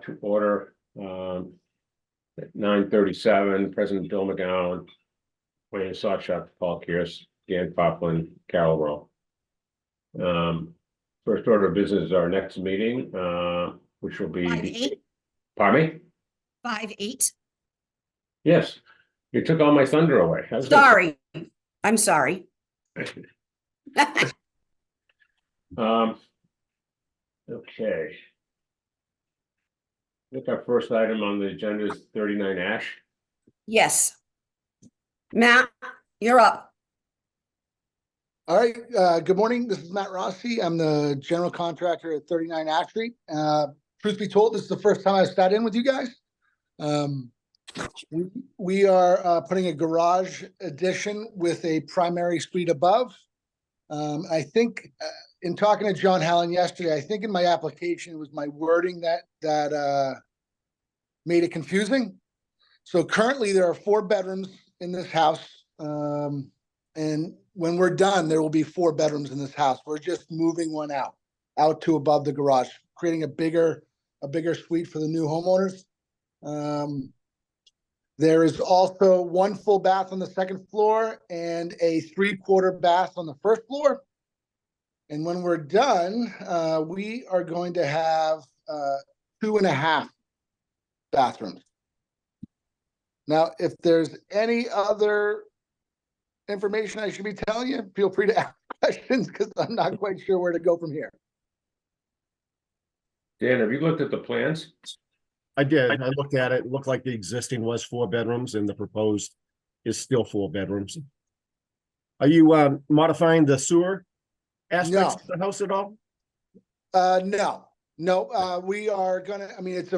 to order, at 9:37, President Bill McGowan, Wayne Sawchuk, Paul Kears, Dan Poplin, Carol Rowe. First order of business is our next meeting, which will be. 5-8. Pardon me? 5-8. Yes, you took all my thunder away. Sorry, I'm sorry. Okay. I think our first item on the agenda is 39 Ash. Yes. Matt, you're up. All right, good morning. This is Matt Rossi. I'm the general contractor at 39 Ash Street. Truth be told, this is the first time I've sat in with you guys. We are putting a garage addition with a primary suite above. I think in talking to John Hallen yesterday, I think in my application it was my wording that made it confusing. So currently there are 4 bedrooms in this house. And when we're done, there will be 4 bedrooms in this house. We're just moving one out to above the garage, creating a bigger suite for the new homeowners. There is also 1 full bath on the 2nd floor and a 3/4 bath on the 1st floor. And when we're done, we are going to have 2.5 bathrooms. Now, if there's any other information I should be telling you, feel free to ask questions because I'm not quite sure where to go from here. Dan, have you looked at the plans? I did. I looked at it. It looked like the existing was 4 bedrooms and the proposed is still 4 bedrooms. Are you modifying the sewer aspects of the house at all? No. We are gonna, I mean, it's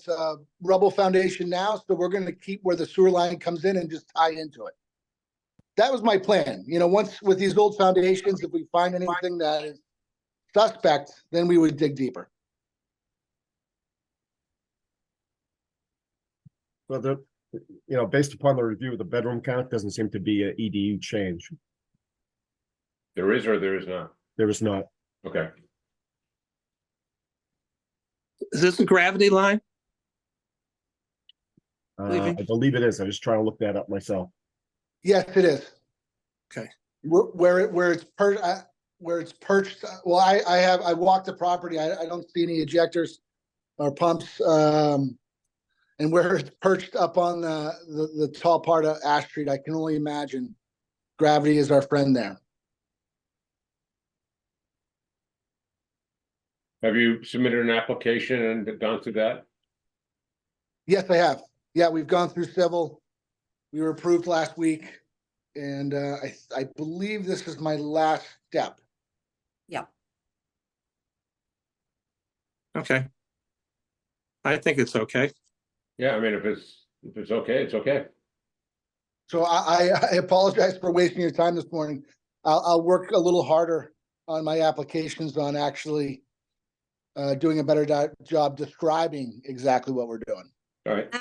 a rubble foundation now, so we're gonna keep where the sewer line comes in and just tie into it. That was my plan. You know, once with these old foundations, if we find anything that is suspect, then we would dig deeper. Well, based upon the review of the bedroom count, doesn't seem to be an EDU change. There is or there is not? There is not. Okay. Is this a gravity line? I believe it is. I was trying to look that up myself. Yes, it is. Okay. Where it's perched. Well, I walked the property. I don't see any ejectors or pumps. And where it's perched up on the tall part of Ash Street, I can only imagine gravity is our friend there. Have you submitted an application and gone through that? Yes, I have. Yeah, we've gone through civil. We were approved last week. And I believe this is my last step. Yeah. Okay. I think it's okay. Yeah, I mean, if it's okay, it's okay. So I apologize for wasting your time this morning. I'll work a little harder on my applications on actually doing a better job describing exactly what we're doing. All right.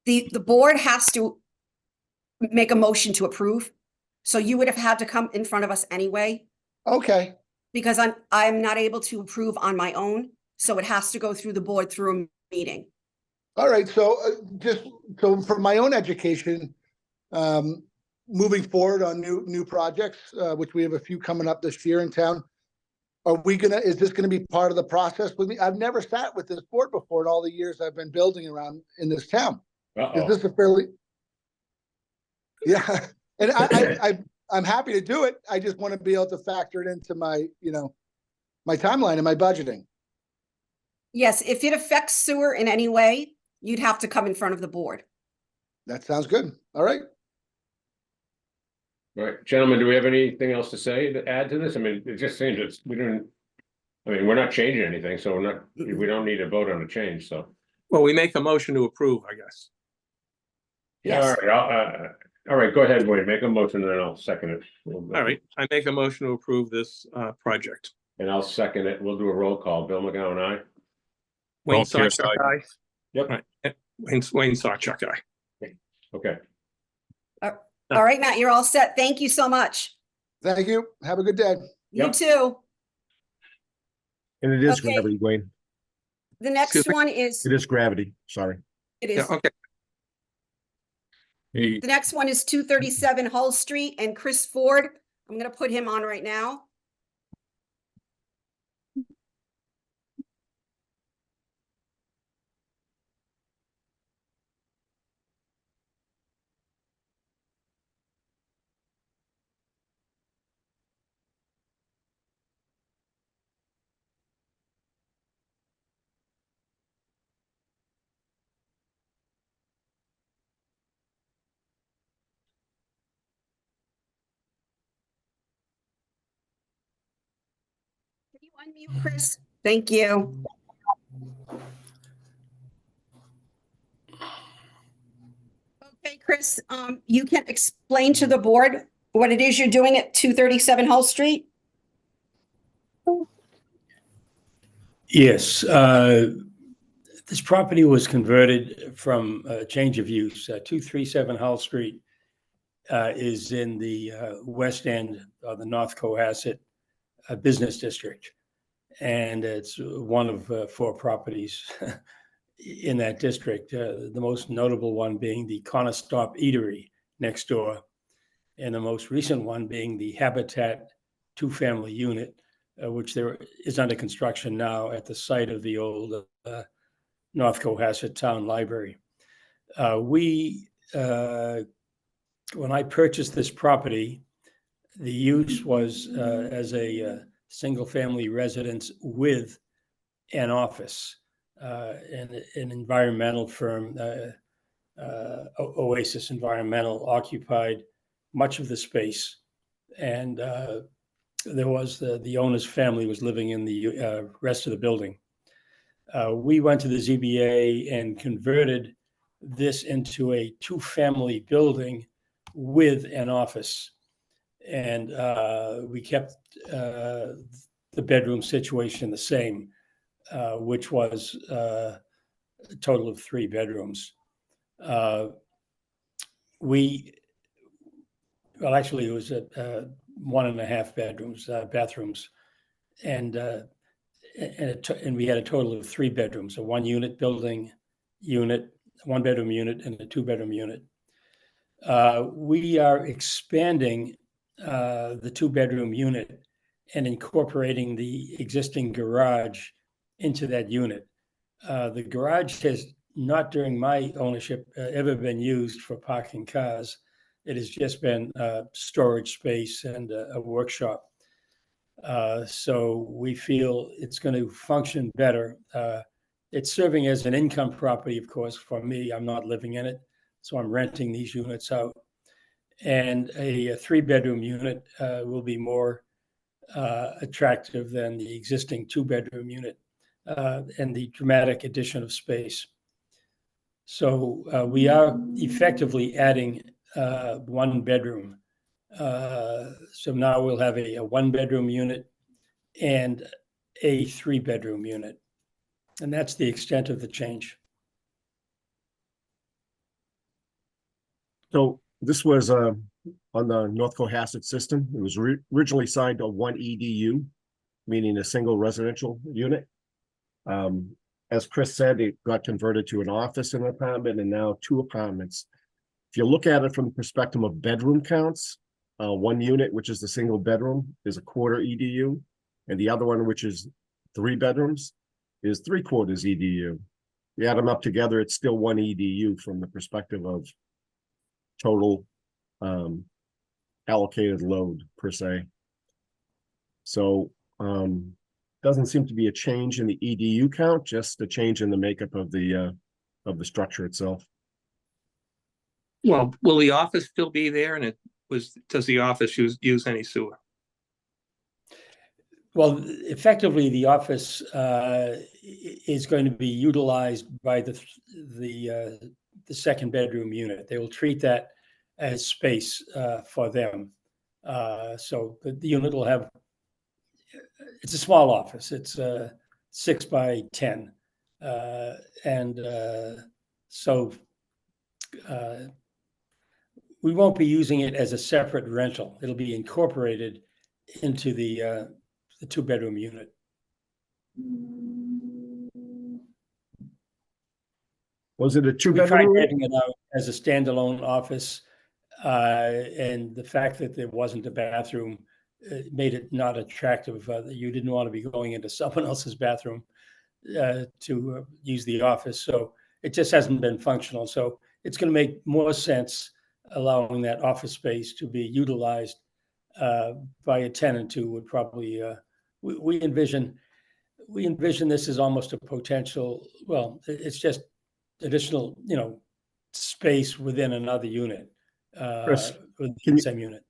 The board has to make a motion to approve. So you would have had to come in front of us anyway, Okay. because I'm not able to approve on my own. So it has to go through the board through a meeting. All right. So so for my own education, moving forward on new projects, which we have a few coming up this year in town, is this gonna be part of the process with me? I've never sat with this board before in all the years I've been building around in this town. Is this a fairly? Yeah, and I'm happy to do it. I just want to be able to factor it into my, my timeline and my budgeting. Yes, if it affects sewer in any way, you'd have to come in front of the board. That sounds good. All right. All right, gentlemen, do we have anything else to add to this? I mean, it just seems we're not changing anything, so we don't need to vote on a change, so. Well, we make a motion to approve, I guess. Yeah, all right, go ahead, Wayne, make a motion and then I'll second it. All right, I make a motion to approve this project. And I'll second it. We'll do a roll call. Bill McGowan, aye? Wayne Paul Kears, Sawchuk, aye. Yep. Right. Wayne Sawchuk, aye. Okay. All right, Matt, you're all set. Thank you so much. Thank you. Have a good day. You Yep. too. And it is Okay. gravity, Wayne. The next Excuse me? one is, It is gravity, sorry. it Yeah, is, okay. He, the next one is 237 Hull Street and Chris Ford. I'm gonna put him on right now. Can you unmute, Chris? Thank you. Okay, Chris, you can explain to the board what it is you're doing at 237 Hull Street? Yes, this property was converted from a change of use. 237 Hull Street is in the west end of the North Cohasset Business District. And it's one of 4 properties in that district. The most notable one being the Corner Stop Eatery next door, and the most recent one being the Habitat 2-family unit, which there is under construction now at the site of the old North Cohasset Town Library. When I purchased this property, the use was as a single-family residence with an office. And an environmental firm, Oasis Environmental, occupied much of the space. And there was the owner's family was living in the rest of the building. We went to the ZBA and converted this into a 2-family building with an office. And we kept the bedroom situation the same, which was a total of 3 bedrooms. Well, actually, it was 1.5 bedrooms, bathrooms, and we had a total of 3 bedrooms, a 1-unit building unit, 1-bedroom unit, and a 2-bedroom unit. We are expanding the 2-bedroom unit and incorporating the existing garage into that unit. The garage has not, during my ownership, ever been used for parking cars. It has just been storage space and a workshop. So we feel it's going to function better. It's serving as an income property, of course, for me. I'm not living in it, so I'm renting these units out. And a 3-bedroom unit will be more attractive than the existing 2-bedroom unit and the dramatic addition of space. So we are effectively adding 1 bedroom. So now we'll have a 1-bedroom unit and a 3-bedroom unit. And that's the extent of the change. So this was on the North Cohasset system. It was originally signed to 1 EDU, meaning a single residential unit. As Chris said, it got converted to an office and an apartment, and now 2 apartments. If you look at it from the perspective of bedroom counts, 1 unit, which is the single bedroom, is a 1/4 EDU, and the other one, which is 3 bedrooms, is 3/4 EDU. You add them up together, it's still 1 EDU from the perspective of total allocated load per se. So doesn't seem to be a change in the EDU count, just a change in the makeup of the structure itself. Well, will the office still be there, and does the office use any sewer? Well, effectively, the office is going to be utilized by the 2nd-bedroom unit. They will treat that as space for them. So the unit will have, it's a small office. It's 6 by 10. So we won't be using it as a separate rental. It'll be incorporated into the 2-bedroom unit. Was it a We tried two-bedroom? having it out as a standalone office. And the fact that there wasn't a bathroom made it not attractive. You didn't want to be going into someone else's bathroom to use the office. So it just hasn't been functional. So it's going to make more sense allowing that office space to be utilized by a tenant who would probably, we envision this as almost a potential, well, it's just additional, space within another unit, Chris, within can the you- same unit.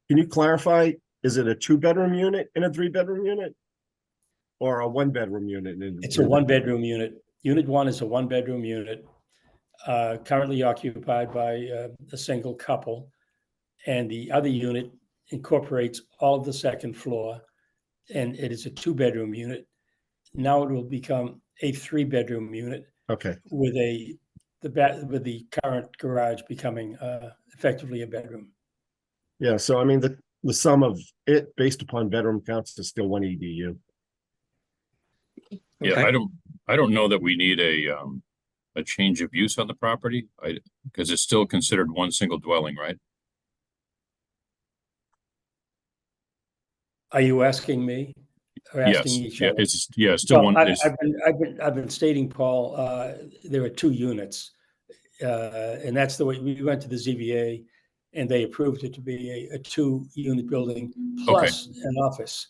Can you clarify, is it a two-bedroom unit and a three-bedroom unit? Or a one-bedroom unit? It's a one-bedroom unit. Unit 1 is a one-bedroom unit, currently occupied by a single couple. And the other unit incorporates all of the second floor, and it is a two-bedroom unit. Now it will become a three-bedroom unit Okay, with the current garage becoming effectively a bedroom. yeah, so I mean, the sum of it based upon bedroom counts is still one EDU. Yeah, Okay. I don't know that we need a change of use on the property. Because it's still considered one single dwelling, right? Are you asking me? Or asking Yes, each yeah, other? it's still Well, one, I've been stating, Paul, there are two units. And that's the way we went to the ZBA and they approved it to be a two-unit building plus an office.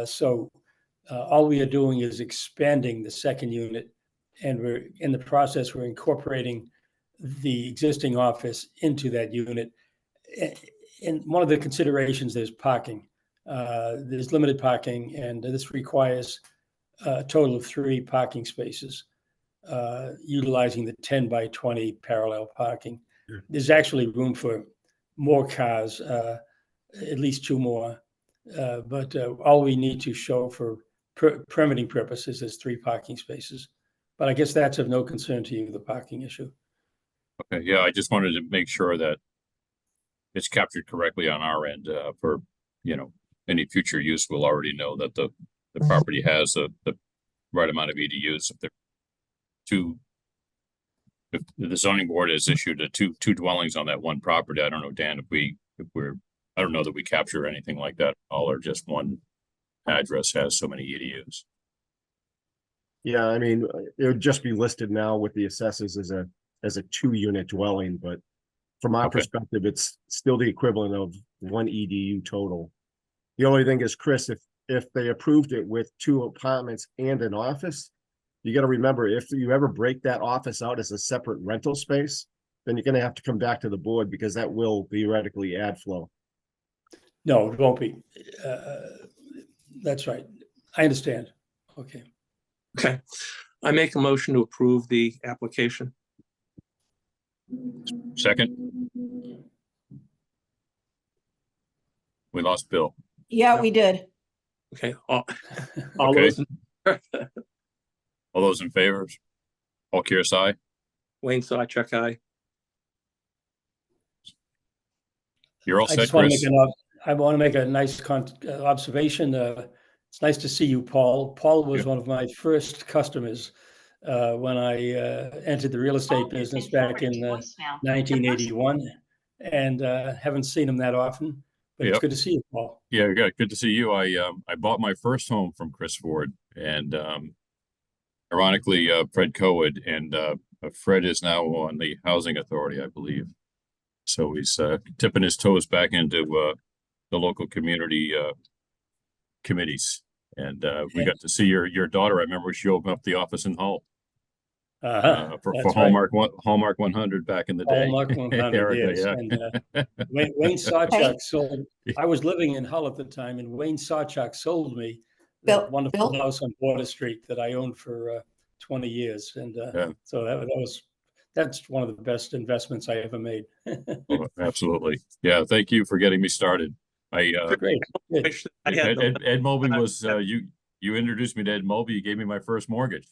So all we are doing is expanding the second unit, and we're in the process, we're incorporating the existing office into that unit. And one of the considerations is parking. There's limited parking, and this requires a total of 3 parking spaces, utilizing the 10 by 20 parallel parking. Yeah. There's actually room for more cars, at least 2 more. But all we need to show for permitting purposes is 3 parking spaces. But I guess that's of no concern to you, the parking issue. okay, yeah, I just wanted to make sure that it's captured correctly on our end, for, any future use, we'll already know that the property has the right amount of EDUs. If the zoning board has issued two dwellings on that one property, I don't know, Dan, I don't know that we capture anything like that, all or just one address has so many EDUs. Yeah, I mean, it would just be listed now with the assessors as a two-unit dwelling, but from our Okay. perspective, it's still the equivalent of one EDU total. The only thing is, Chris, if they approved it with 2 apartments and an office, you got to remember, if you ever break that office out as a separate rental space, then you're going to have to come back to the board because that will theoretically add flow. No, it won't be. That's right. I understand. Okay. Okay. I make a motion to approve the application. Second, we lost Bill. Yeah, we did. Okay. All Okay. those, All those in favor? Paul Kearsey, aye. Wayne Sawchuck, aye. You're all I set, just want to Chris? make a nice observation. It's nice to see you, Paul. Paul was one of my first customers when I entered the real estate business back in 1981, and haven't seen him that often. But it's Yep. good to see you, Paul. Yeah, good to see you. I bought my first home from Chris Ford, and ironically, Fred Coed, and Fred is now on the Housing Authority, I believe. So he's tipping his toes back into the local community committees. And we got to see your daughter. I remember she opened up the office in Hull for That's right. Hallmark 100 back in the day. Hallmark 100, Erica, yes. yeah. And Wayne Sawchuck sold. I was living in Hull at the time, and Wayne Sawchuck sold me Bill- that wonderful Bill? house on Border Street that I owned for 20 years. And Yeah. so that's one of the best investments I ever made. Oh, absolutely. Yeah, thank you for getting me started. Great. Good. Wish I had the- Ed Moby was you introduced me to Ed Moby. You gave me my first mortgage.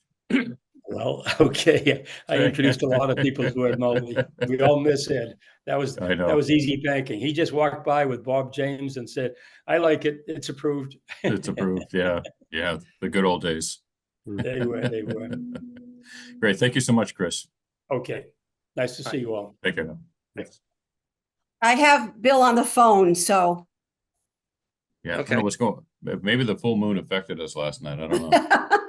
Well, okay. I introduced a lot of people to Ed Mulvey. We all miss Ed. That was I know. easy banking. He just walked by with Bob James and said, "I like it. It's approved." It's approved. Yeah. Yeah. The good old days. They were. Great. Thank you so much, Chris. Okay, nice to see you all. Take care now. Yes. I have Bill on the phone, so. Yeah, I don't Okay. know what's going, maybe the full moon affected us last night. I don't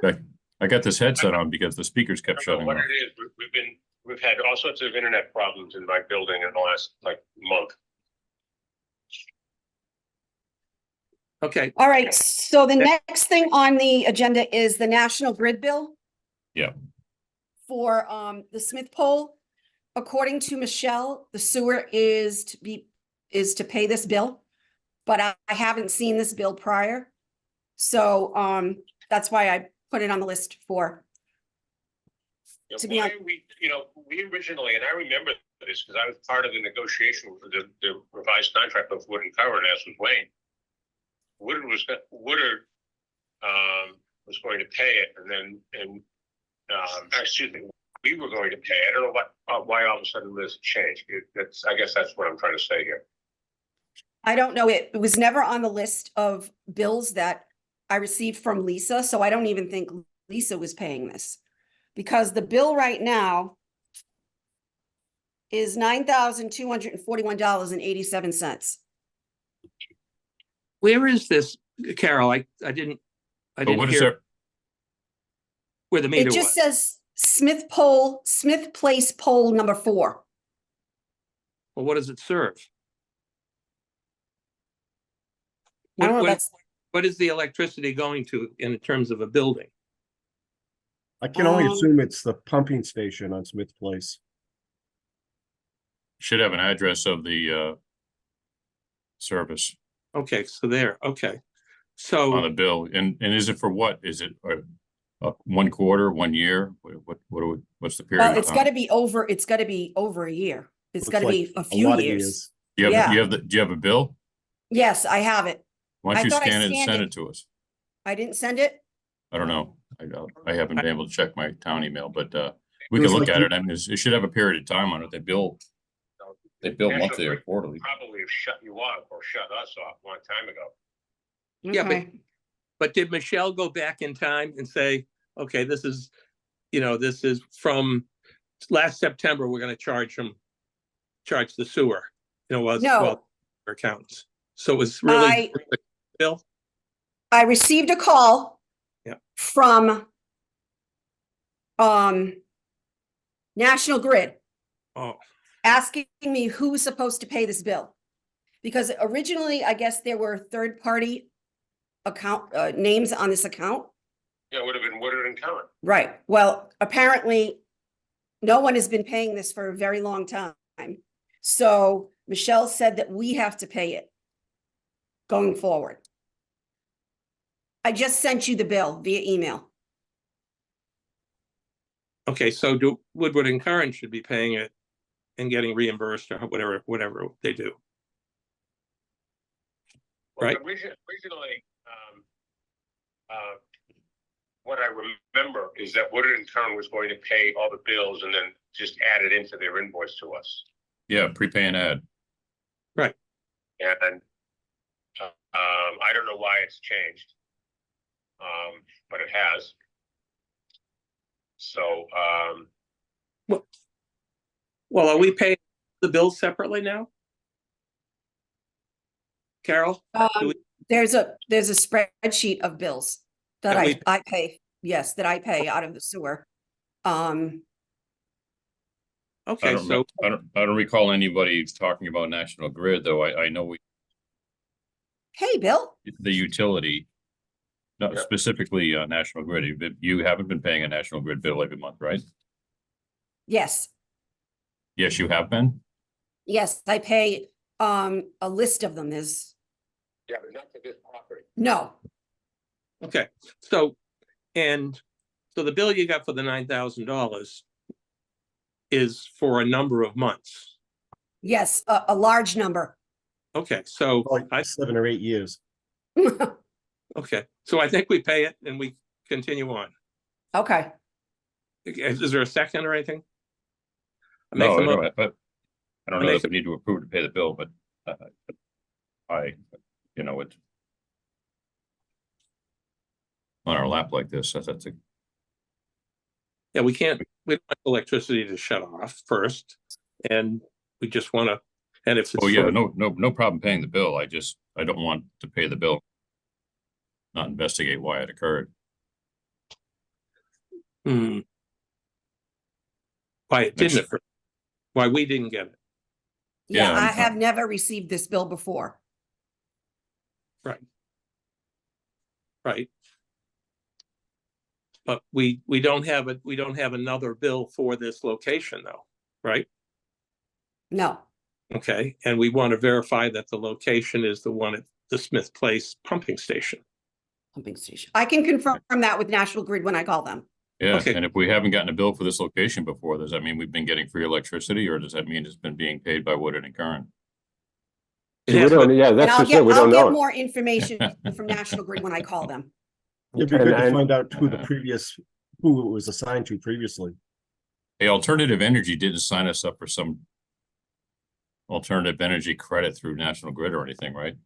know. I got this headset on because the speakers kept shutting What off. it is, we've had all sorts of internet problems in my building in the last like month. Okay, All right, so the next thing on the agenda is the National Grid bill. Yeah. For the Smith pole. According to Michelle, the sewer is to pay this bill. But I haven't seen this bill prior. So that's why I put it on the list for. To be Why hon- we, we originally, and I remember this because I was part of the negotiation for the revised contract of Wood and Cover, as was Wayne. Woodard was going to pay it, excuse me, we were going to pay. I don't know why all of a sudden this changed. I guess that's what I'm trying to say here. I don't know, it was never on the list of bills that I received from Lisa, so I don't even think Lisa was paying this. Because the bill right now is $9,241.87. where is this, Carol? I didn't But what is hear there? where the meter It just was. says Smith Place pole number 4. Well, what does it serve? I don't know, What- that's, What is the electricity going to in terms of a building? I can only Um, assume it's the pumping station on Smith Place. Should have an address of the service Okay, so there, okay. on So, the bill. And is it for what? Is it 1 quarter, 1 year? What's the period well, of it's time? gotta be over a year. It's Looks gotta like be a a few lot of years. Do you yeah. have do you have a bill? Yes, I have it. Why I don't you thought I scan it and scanned send it. it to us? I didn't send it. I don't know. I haven't been able to check my town email, but we It can was look like at you- it. I mean, it should have a period of time on it. They bill monthly or quarterly. Probably have shut you off or shut us off a long time ago. Yeah, but- Okay. but did Michelle go back in time and say, okay, this is from last September, we're gonna charge the sewer, No. accounts. So it was really I- the bill? I received a call. Yeah. From National Grid Oh, asking me who's supposed to pay this bill. Because originally, I guess there were third-party account names on this account. Yeah, it would have been Woodard and Common. Right. Well, apparently, no one has been paying this for a very long time. So Michelle said that we have to pay it going forward. I just sent you the bill via email. okay, so Woodward and Curran should be paying it and getting reimbursed or whatever they do. Well, Right. Originally, what I remember is that Woodard and Common was going to pay all the bills and then just add it into their invoice to us. Yeah, prepay and add. And I don't know why it's changed. But it has. So, Well, are we paying the bills separately now? Carol? Do we- There's a spreadsheet of bills that That we- I pay, yes, that I pay out of the sewer. I Okay, don't, so, I don't recall anybody talking about National Grid, though. I know Hey, Bill, the utility, not Yeah. specifically National Grid. You haven't been paying a National Grid bill every month, right? yes, Yes, you have been. yes, I pay a list of them. There's, yeah, but not for this property. no, okay, so the bill you got for the $9,000 is for a number of months. yes, a large number. Okay, so Like 7 or 8 years. okay, so I think we pay it and we continue on. Okay, Is there a second or anything? No, Make the mo- but I don't I know make if we need to approve to pay the bill, but it's on our lap like this, that's a, Yeah, we can't we don't want electricity to shut off first, and we just want to, and if it's. Oh, yeah, for- no problem paying the bill. I don't want to pay the bill. Not investigate why it occurred. Hmm. Why it didn't occur, why we didn't get it, Yeah, Yeah, I I'm- have never received this bill before. right? But we don't have we don't have another bill for this location though, right? No, Okay, and we want to verify that the location is the one at the Smith Place pumping station. pumping station. I can confirm that with National Grid when I call them. Yeah, Okay. and if we haven't gotten a bill for this location before, does that mean we've been getting free electricity, or does that mean it's been being paid by Woodard and Curran? It We has don't, been- yeah, And that's I'll just it. We I'll don't get know. more information from National Grid when I call them. It'd be good to And- find out who who it was assigned to previously. Hey, Alternative Energy didn't sign us up for some alternative energy credit through National Grid or anything, right?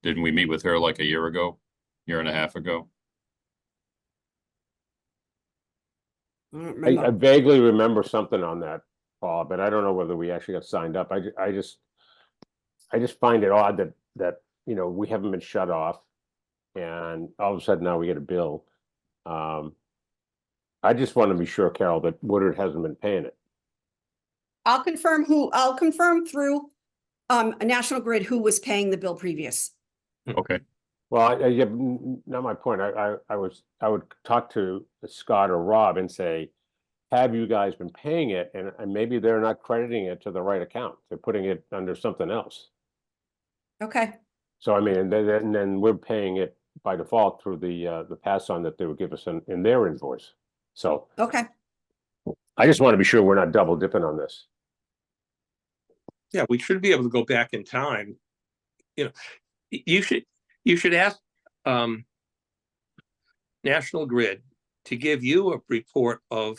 Didn't we meet with her like a year ago, year and a half ago? I don't I remember. vaguely remember something on that, Paul, but I don't know whether we actually got signed up. I just find it odd that, you know, we haven't been shut off. And all of a sudden now we get a bill. I just want to be sure, Carol, that Woodard hasn't been paying it. I'll confirm through National Grid who was paying the bill previous. Okay, Well, yeah, not my point. I would talk to Scott or Rob and say, have you guys been paying it? And maybe they're not crediting it to the right account. They're putting it under something else. Okay, So I mean, and then we're paying it by default through the pass on that they would give us in their invoice. So okay. I just want to be sure we're not double dipping on this. Yeah, we should be able to go back in time. You know, you should ask National Grid to give you a report of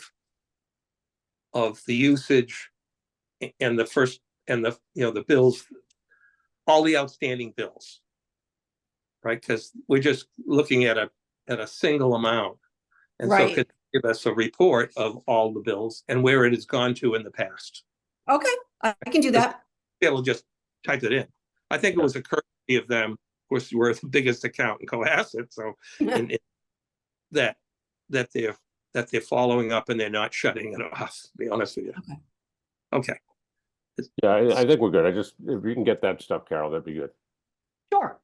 the usage and the first and the, you know, the bills, all the outstanding bills. Right, because we're just looking at a single amount. And so Right. could give us a report of all the bills and where it has gone to in the past. Okay, I can do that. It'll just type it in. I think it was a courtesy of them. Of course, we're the biggest account in Cohasset, so that they're following up and they're not shutting it off, to be honest with you. Okay. Yeah, I think we're good. If you can get that stuff, Carol, that'd be good. Sure.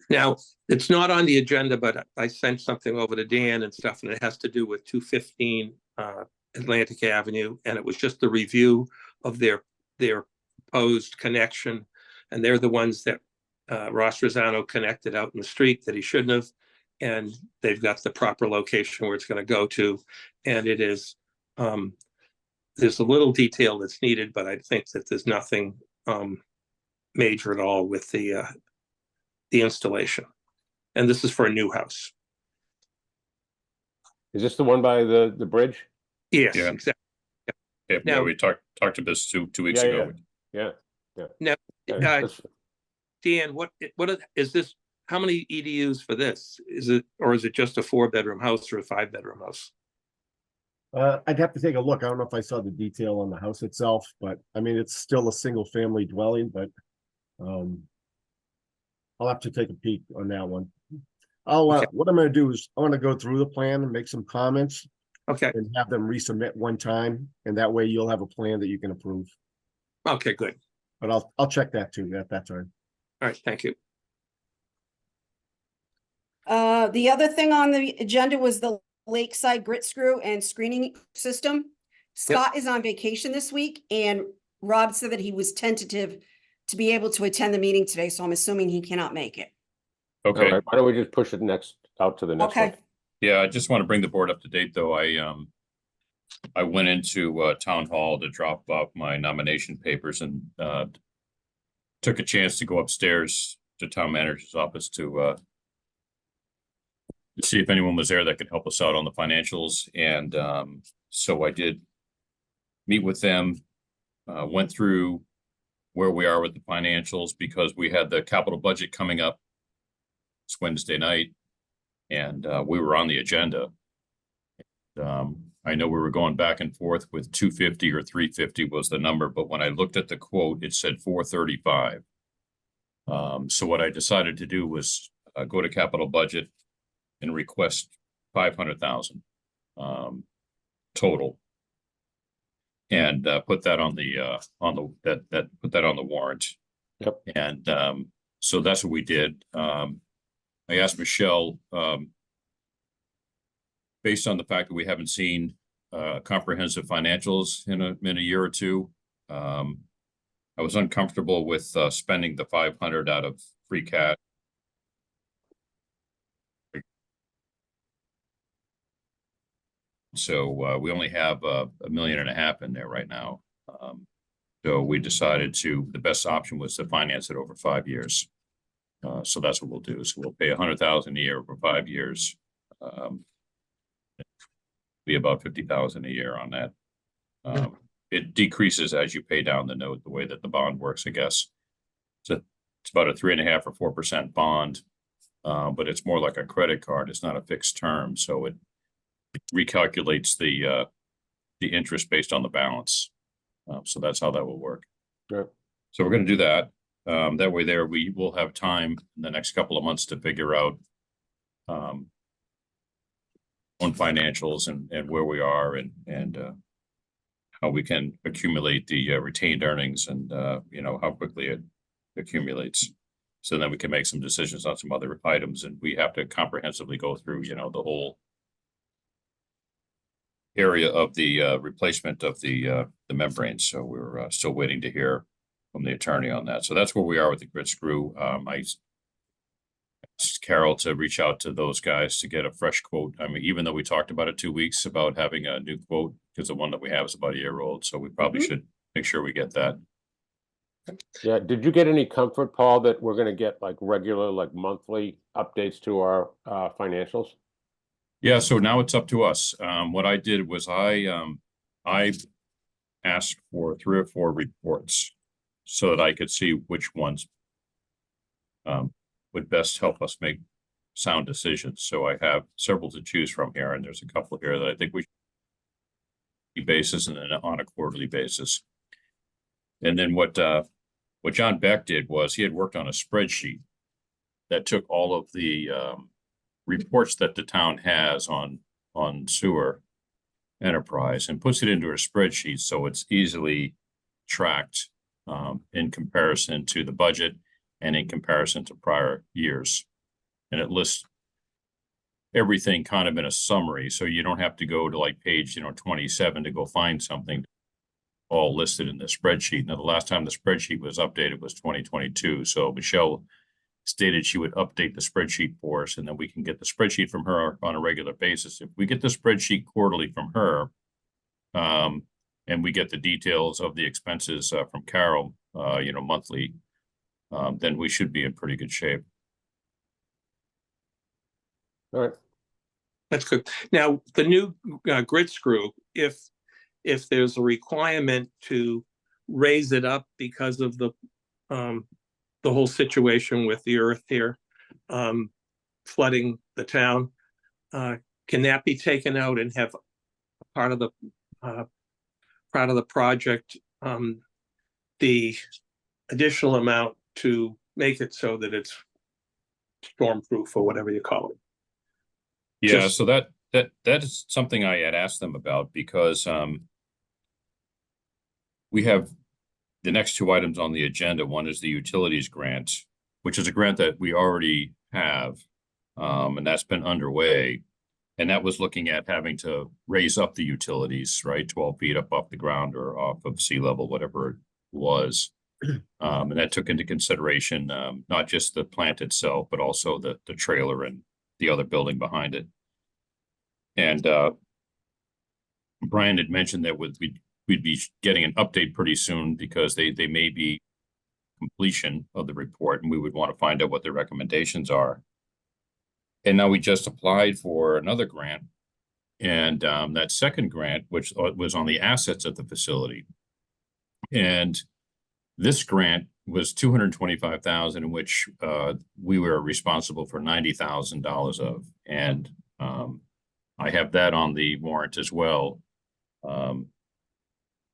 Now, it's not on the agenda, but I sent something over to Dan and stuff, and it has to do with 215 Atlantic Avenue, and it was just the review of their proposed connection, and they're the ones that Ross Rosano connected out in the street that he shouldn't have, and they've got the proper location where it's going to go to, and it is there's a little detail that's needed, but I think that there's nothing major at all with the installation. And this is for a new house. Is this the one by the bridge? Yes, Yeah. exactly. yeah, Now- we talked to this two weeks Yeah, ago. Yeah. Now, Yeah, that's- Dan, what is this? How many EDUs for this? Is it just a 4-bedroom house or a 5-bedroom house? I'd have to take a look. I don't know if I saw the detail on the house itself, but I mean, it's still a single family dwelling, but I'll have to take a peek on that one. Okay. What I'm gonna do is I want to go through the plan and make some comments Okay, and have them resubmit one time, and that way you'll have a plan that you can approve. okay, good. But I'll check that too at that time. All right, thank you. The other thing on the agenda was the Lakeside Grit Screw and Screening System. Scott is on vacation this week, and Rob said that he was tentative to be able to attend the meeting today, so I'm assuming he cannot make it. All Okay, right, why don't we just push it out to the next one? Okay, yeah, I just want to bring the board up to date, though. I went into town hall to drop off my nomination papers and took a chance to go upstairs to town manager's office to see if anyone was there that could help us out on the financials. And so I did meet with them, went through where we are with the financials, because we had the capital budget coming up. It's Wednesday night. And we were on the agenda. I know we were going back and forth with 250 or 350 was the number, but when I looked at the quote, it said 435. So what I decided to do was go to capital budget and request 500,000 total, and put that on the put that on the warrant. Yep. And so that's what we did. I asked Michelle, based on the fact that we haven't seen comprehensive financials in a year or two, I was uncomfortable with spending the 500 out of free cash. So we only have $1.5 million in there right now. So we decided the best option was to finance it over 5 years. So that's what we'll do. So we'll pay 100,000 a year over 5 years. Be about 50,000 a year on that. It decreases as you pay down the note, the way that the bond works, I guess. So it's about a 3.5 or 4% bond, but it's more like a credit card. It's not a fixed term, so it recalculates the interest based on the balance. So that's how that will work. Yep. So we're going to do that. That way there, we will have time in the next couple of months to figure out on financials and where we are and how we can accumulate the retained earnings and how quickly it accumulates. So then we can make some decisions on some other items, and we have to comprehensively go through, the whole area of the replacement of the membranes. So we're still waiting to hear from the attorney on that. So that's where we are with the grit screw. I asked Carol to reach out to those guys to get a fresh quote. I mean, even though we talked about it 2 weeks about having a new quote, because the one that we have is about a year old. So we probably should make sure we get that. Yeah, did you get any comfort, Paul, that we're gonna get like regular, like monthly updates to our financials? Yeah, so now it's up to us. What I did was I asked for 3 or 4 reports so that I could see which ones would best help us make sound decisions. So I have several to choose from here, and there's a couple here that I think we should basis and then on a quarterly basis. And then what John Beck did was he had worked on a spreadsheet that took all of the reports that the town has on sewer enterprise and puts it into a spreadsheet so it's easily tracked in comparison to the budget and in comparison to prior years. And it lists everything kind of in a summary, so you don't have to go to like page 27 to go find something, all listed in the spreadsheet. Now, the last time the spreadsheet was updated was 2022. So Michelle stated she would update the spreadsheet for us, and then we can get the spreadsheet from her on a regular basis. If we get the spreadsheet quarterly from her, and we get the details of the expenses from Carol, monthly, then we should be in pretty good shape. All right. That's good. Now, the new grid screw, if there's a requirement to raise it up because of the whole situation with the earth here flooding the town, can that be taken out and have part of the project the additional amount to make it so that it's stormproof or whatever you call it? Yeah, so that is something I had asked them about, because we have the next 2 items on the agenda. One is the utilities grant, which is a grant that we already have, and that's been underway. And that was looking at having to raise up the utilities, right, 12 feet up off the ground or off of sea level, whatever it was. And that took into consideration not just the plant itself, but also the trailer and the other building behind it. And Brian had mentioned that we'd be getting an update pretty soon, because they may be completion of the report, and we would want to find out what their recommendations are. And now we just applied for another grant, and that second grant, which was on the assets of the facility. And this grant was $225,000, in which we were responsible for $90,000 of, and I have that on the warrant as well.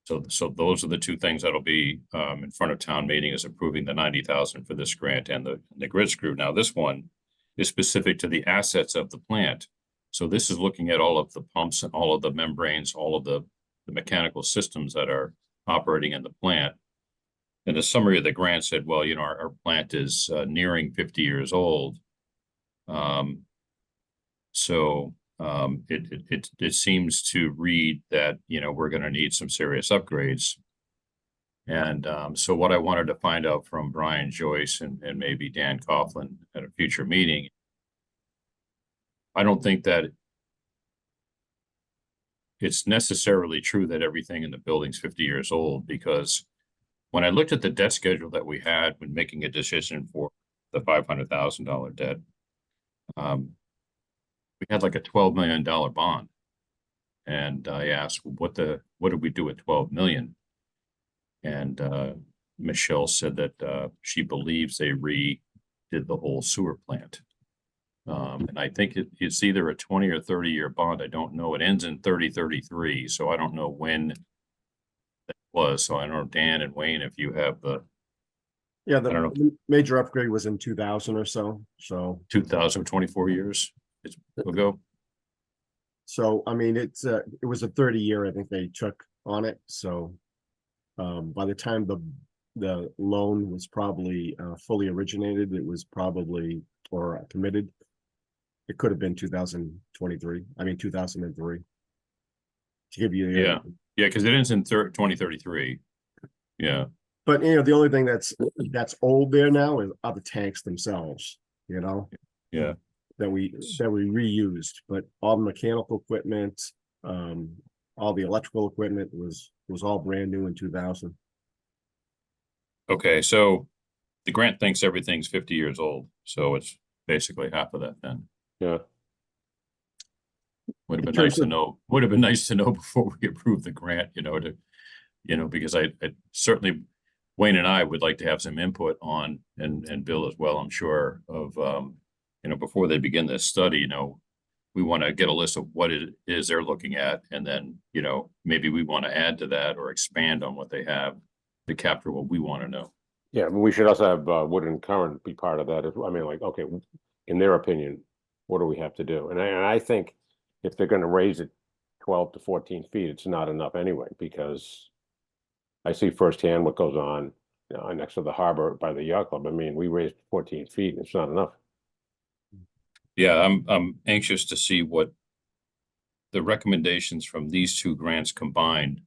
So those are the two things that'll be in front of town meeting, is approving the 90,000 for this grant and the grid screw. Now, this one is specific to the assets of the plant. So this is looking at all of the pumps and all of the membranes, all of the mechanical systems that are operating in the plant. And the summary of the grant said, well, you know, our plant is nearing 50 years old. It seems to read that, you know, we're going to need some serious upgrades. And so what I wanted to find out from Brian Joyce and maybe Dan Coughlin at a future meeting, I don't think that it's necessarily true that everything in the building's 50 years old, because when I looked at the debt schedule that we had when making a decision for the $500,000 debt, we had like a $12 million bond. And I asked, what did we do with 12 million? And Michelle said that she believes they redid the whole sewer plant. And I think it's either a 20 or 30-year bond. I don't know. It ends in 3033. So I don't know when that was. So I don't know, Dan and Wayne, if you have the. Yeah, I don't know. the major upgrade was in 2000 or so. So 2024 years ago. So, I mean, it was a 30-year, I think they took on it. So by the time the loan was probably fully originated, it was probably, or committed, it could have been 2023. I mean, 2003. To give you, Yeah, because it ends in 2033. Yeah. But you know, the only thing that's old there now are the tanks themselves. You know. Yeah. That we reused, but all the mechanical equipment, all the electrical equipment was all brand new in 2000. Okay, so the grant thinks everything's 50 years old, so it's basically half of that then. Yeah. Would have In been nice terms to of- know. Would have been nice to know before we approved the grant, because I certainly, Wayne and I would like to have some input on, and Bill as well, I'm sure, of before they begin this study, we want to get a list of what it is they're looking at, and then, maybe we want to add to that or expand on what they have to capture what we want to know. Yeah, but we should also have Wood and Curran be part of that. I mean, like, okay, in their opinion, what do we have to do? And I think if they're going to raise it 12 to 14 feet, it's not enough anyway, because I see firsthand what goes on next to the harbor by the yacht club. I mean, we raised 14 feet, and it's not enough. Yeah, I'm anxious to see what the recommendations from these two grants combined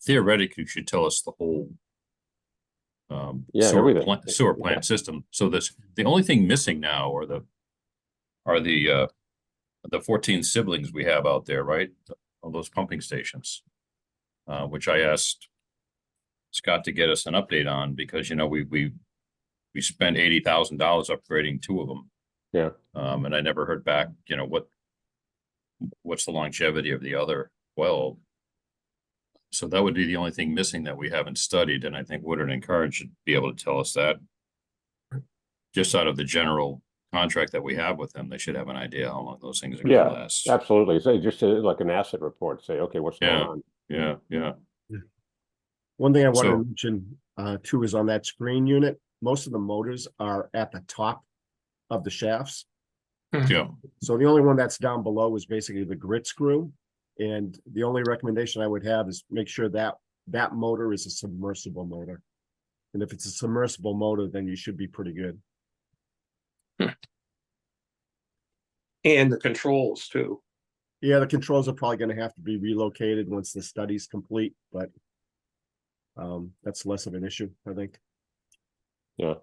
theoretically should tell us the whole everything. sewer plant system. So the only thing missing now are the 14 siblings we have out there, right? All those pumping stations, which I asked Scott to get us an update on, because we spent $80,000 upgrading 2 of them. Yeah. And I never heard back, what's the longevity of the other 12. So that would be the only thing missing that we haven't studied. And I think Woodard and Curran should be able to tell us that. Just out of the general contract that we have with them, they should have an idea how long those things are going to last. Absolutely. So just like an asset report, say, okay, what's going on? Yeah. One thing I want So- to mention too is on that screen unit, most of the motors are at the top of the shafts. Yeah. So the only one that's down below is basically the grit screw. And the only recommendation I would have is make sure that that motor is a submersible motor. And if it's a submersible motor, then you should be pretty good. And the controls too. Yeah, the controls are probably going to have to be relocated once the study's complete, but that's less of an issue, I think. Yeah.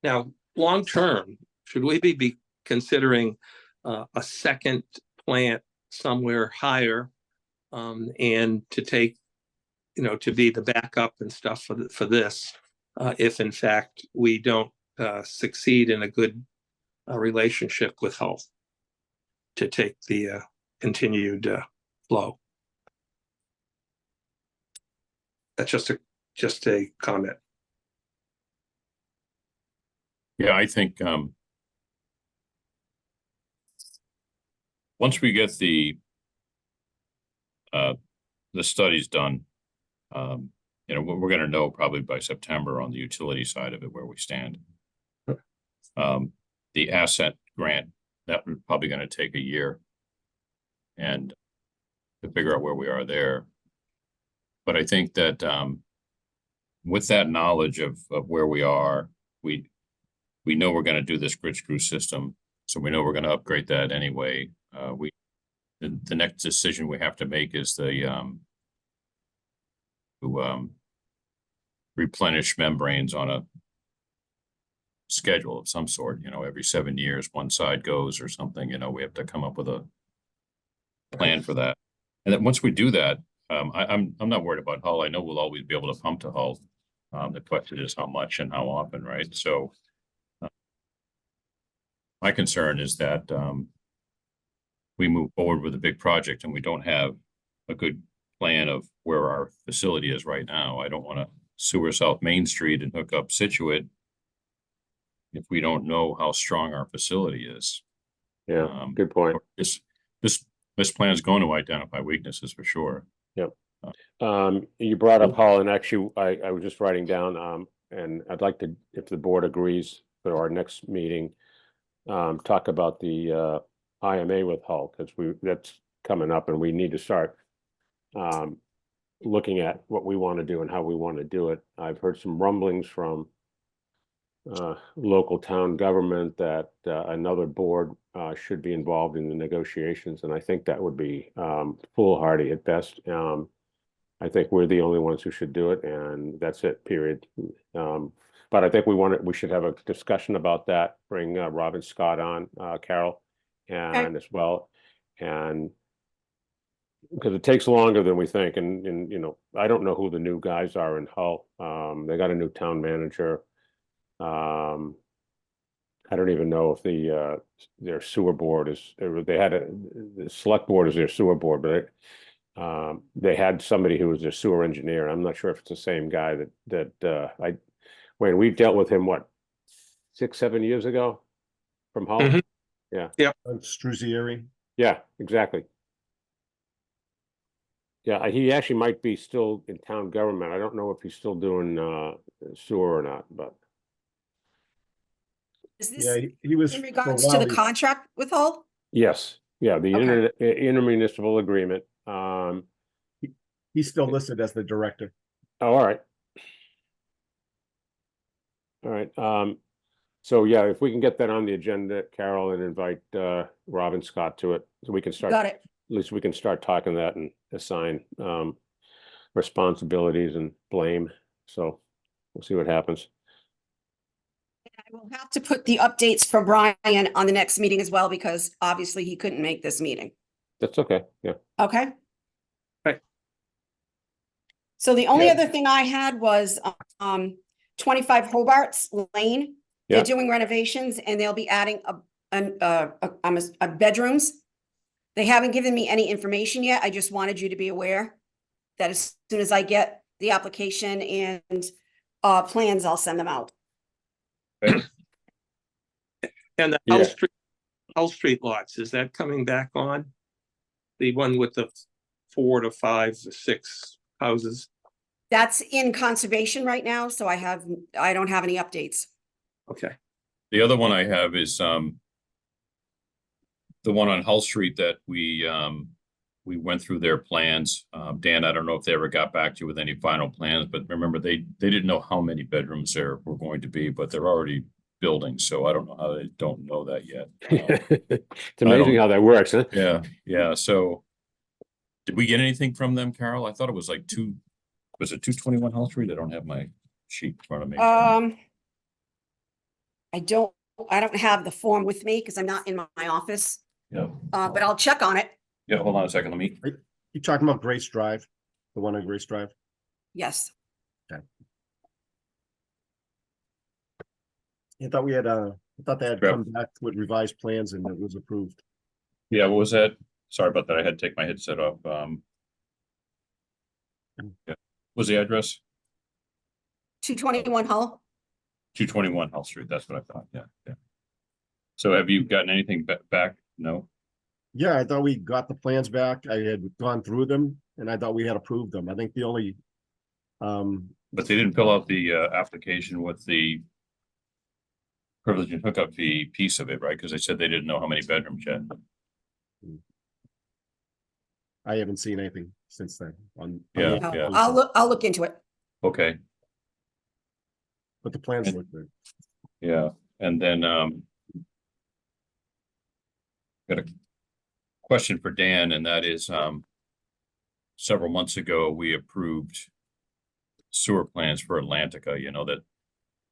Now, long term, should we be considering a second plant somewhere higher, and to take, to be the backup and stuff for this, if in fact we don't succeed in a good relationship with Hull to take the continued flow? That's just a comment. Yeah, I think, once we get the studies done, you know, we're gonna know probably by September on the utility side of it, where we stand. The asset grant, that was probably gonna take a year. And to figure out where we are there. But I think that, with that knowledge of where we are, we know we're gonna do this grid screw system, so we know we're gonna upgrade that anyway. The next decision we have to make is to replenish membranes on a schedule of some sort, you know, every 7 years, one side goes or something, you know, we have to come up with a plan for that. And then once we do that, I'm not worried about Hull. I know we'll always be able to pump to Hull. The question is how much and how often, right? So my concern is that we move forward with a big project and we don't have a good plan of where our facility is right now. I don't want to sewer South Main Street and hook up Situate if we don't know how strong our facility is. Yeah, good point. This plan is going to identify weaknesses for sure. You brought up Hull, and actually, I was just writing down, and I'd like to, if the board agrees for our next meeting, talk about the IMA with Hull, because that's coming up, and we need to start looking at what we want to do and how we want to do it. I've heard some rumblings from local town government that another board should be involved in the negotiations, and I think that would be foolhardy at best. I think we're the only ones who should do it, and that's it, period. But I think we should have a discussion about that, bring Robin Scott on, Carol, and as well, and because it takes longer than we think, and you know, I don't know who the new guys are in Hull. They got a new town manager. I don't even know if their sewer board is, the select board is their sewer board, but they had somebody who was their sewer engineer. I'm not sure if it's the same guy when we dealt with him, what, 6-7 years ago from Hull? Mhm. Yeah. Struzieri. Yeah, exactly. Yeah, he actually might be still in town government. I don't know if he's still doing sewer or not, but Is Yeah, this he was. in for a regards to while, the contract with Hull? yes, yeah, the Okay. intermunicipal agreement. He's still listed as the director. Oh, all right. All right, so yeah, if we can get that on the agenda, Carol, and invite Robin Scott to it, so we can start, Got at it. least we can start talking that and assign responsibilities and blame. So we'll see what happens. I will have to put the updates for Brian on the next meeting as well, because obviously he couldn't make this meeting. That's okay, yeah. Okay? Right. So the only Yeah. other thing I had was 25 Hobart's Lane. Yeah. They're doing renovations and they'll be adding a bedrooms. They haven't given me any information yet. I just wanted you to be aware that as soon as I get the application and plans, I'll send them out. And the Yeah. Hull Street lots, is that coming back on? The one with the 4 to 5 to 6 houses? That's in conservation right now, so I don't have any updates. Okay. The other one I have is the one on Hull Street that we went through their plans. Dan, I don't know if they ever got back to you with any final plans, but remember they didn't know how many bedrooms there were going to be, but they're already building, so I don't know how they don't know that yet. It's amazing how that works, huh? Yeah. So did we get anything from them, Carol? I thought it was like was it 221 Hull Street? I don't have my sheet in front of me. I don't have the form with me because I'm not in my office, Yeah. but I'll check on it. Yeah, hold on a second. Let me. You talking about Grace Drive? The one on Grace Drive? Yes. I thought they had Yep. come back with revised plans and it was approved. Yeah, what was that? Sorry about that. I had to take my headset off. Yeah. Was the address? 221 Hull. 221 Hull Street, that's what I thought, yeah, yeah. So have you gotten anything back? No? Yeah, I thought we got the plans back. I had gone through them and I thought we had approved them. I think the only, But they didn't fill out the application with the privilege and hookup fee piece of it, right? Because they said they didn't know how many bedrooms yet. I haven't seen anything since then on. Yeah, No, yeah. I'll look into it. Okay, But the plans look good. yeah, and then got a question for Dan, and that is several months ago, we approved sewer plans for Atlantica, you know, that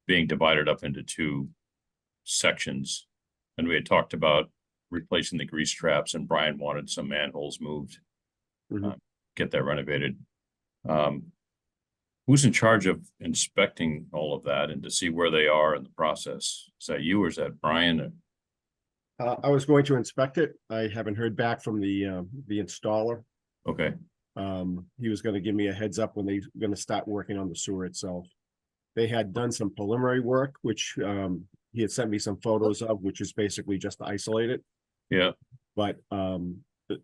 being divided up into two sections. And we had talked about replacing the grease traps, and Brian wanted some manholes moved. Mhm. Get that renovated. Who's in charge of inspecting all of that and to see where they are in the process? Is that you or is that Brian? I was going to inspect it. I haven't heard back from the installer. Okay, He was gonna give me a heads up when they're gonna start working on the sewer itself. They had done some preliminary work, which he had sent me some photos of, which is basically just to isolate it, yeah. but I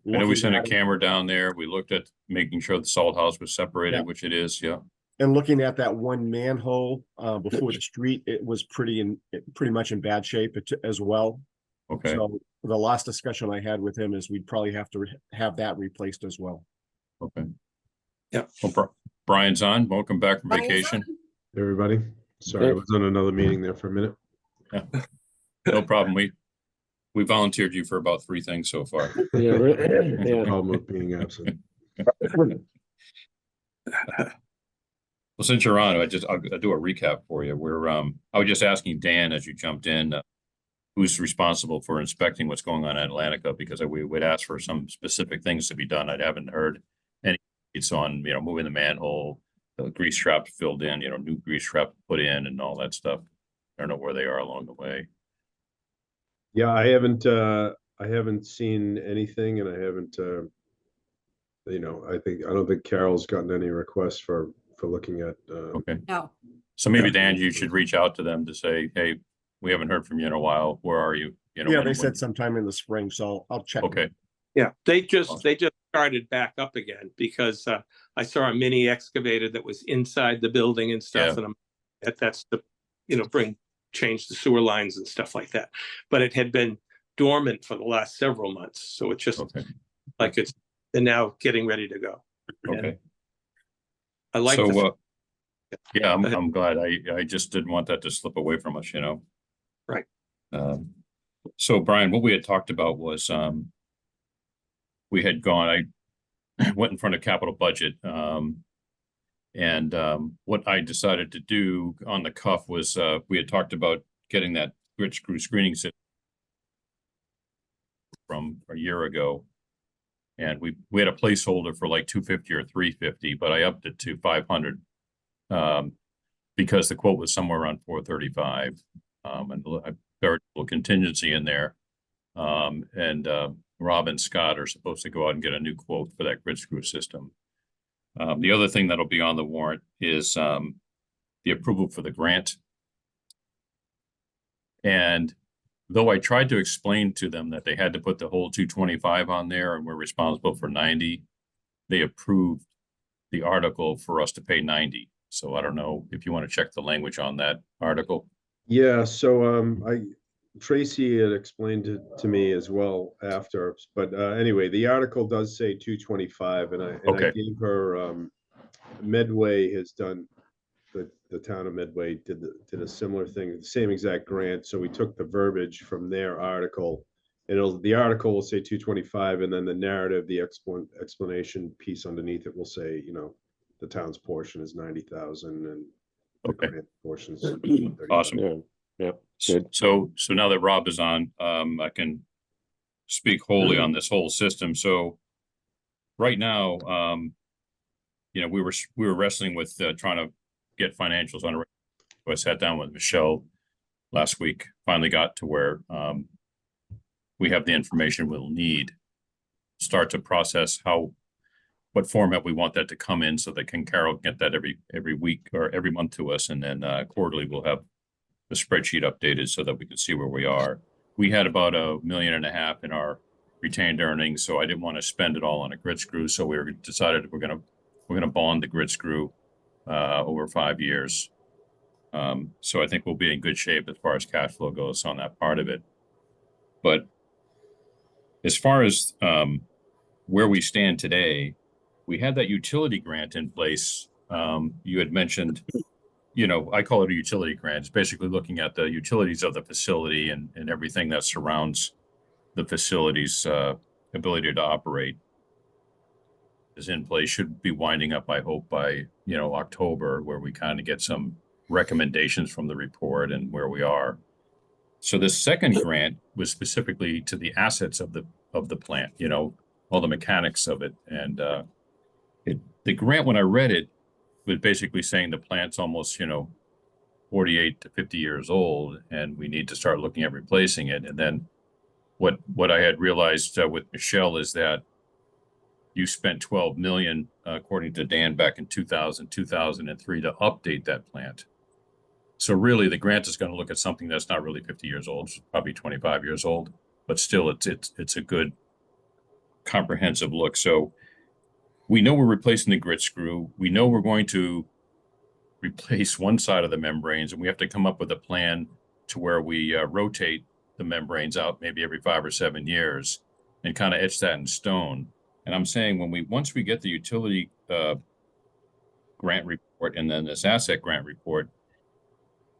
know we sent a looking at it- camera down there. We looked at making sure the salt house was separated, Yeah. which it is, yeah. And looking at that one manhole before the street, it was pretty much in bad shape as well. Okay, So the last discussion I had with him is we'd probably have to have that replaced as well. okay. Yeah. Well, Brian's on. Welcome back from Brian's vacation. on. Everybody, sorry, I Okay. was on another meeting there for a minute. No problem. We volunteered you for about 3 things so far. Yeah, right. No Yeah. problem with being absent. Well, since you're on, I'll do a recap for you. I was just asking Dan as you jumped in, who's responsible for inspecting what's going on at Atlantica, because we would ask for some specific things to be done. I haven't heard any. It's on, moving the manhole, the grease trap filled in, new grease trap put in and all that stuff. I don't know where they are along the way. Yeah, I haven't seen anything and I haven't, I don't think Carol's gotten any requests for looking at, Okay. No, So maybe Dan, you should reach out to them to say, hey, we haven't heard from you in a while. Where are you? Yeah, they said sometime in the spring, so I'll check. Okay, Yeah, they just started back up again because I saw a mini excavator that was inside the building and stuff, Yeah. and that's the, change the sewer lines and stuff like that. But it had been dormant for the last several months, so it's just okay, like they're now getting ready to go. okay. I like So, yeah, Go ahead. I'm glad. I just didn't want that to slip away from us, Right. So Brian, what we had talked about was, we had gone, I went in front of capital budget, and what I decided to do on the cuff was, we had talked about getting that grit screw screening system from a year ago. And we had a placeholder for like 250 or 350, but I upped it to 500. Because the quote was somewhere around 435. And I buried a little contingency in there. Rob and Scott are supposed to go out and get a new quote for that grid screw system. The other thing that'll be on the warrant is the approval for the grant. And though I tried to explain to them that they had to put the whole 225 on there and we're responsible for 90, they approved the article for us to pay 90. So I don't know if you want to check the language on that article. Yeah, so Tracy had explained it to me as well after, but anyway, the article does say 225 and I Okay. gave her Medway has done the town of Medway did a similar thing, the same exact grant. So we took the verbiage from their article. And the article will say 225 and then the narrative, the explanation piece underneath it will say, the town's portion is 90,000 and the Okay. grant portion is Awesome. Yeah, yeah, good. So now that Rob is on, I can speak wholly on this whole system. So right now, we were wrestling with trying to get financials on. I sat down with Michelle last week, finally got to where we have the information we'll need, start to process what format we want that to come in so that Carol get that every week or every month to us. And then quarterly we'll have spreadsheet updated so that we can see where we are. We had about $1.5 million in our retained earnings, so I didn't want to spend it all on a grit screw. So we decided we're gonna bond the grit screw over 5 years. So I think we'll be in good shape as far as cash flow goes on that part of it. But as far as where we stand today, we had that utility grant in place. You had mentioned, you know, I call it a utility grant. It's basically looking at the utilities of the facility and everything that surrounds the facility's ability to operate is in place. Should be winding up, I hope, by, you know, October, where we kind of get some recommendations from the report and where we are. So this second grant was specifically to the assets of the plant, you know, all the mechanics of it. And the grant, when I read it, was basically saying the plant's almost, you know, 48 to 50 years old, and we need to start looking at replacing it. And then what I had realized with Michelle is that you spent 12 million, according to Dan, back in 2003 to update that plant. So really, the grant is going to look at something that's not really 50 years old, it's probably 25 years old, but still, it's a good comprehensive look. So we know we're replacing the grit screw. We know we're going to replace one side of the membranes, and we have to come up with a plan to where we rotate the membranes out maybe every 5 or 7 years and kind of etch that in stone. And I'm saying once we get the utility grant report and then this asset grant report,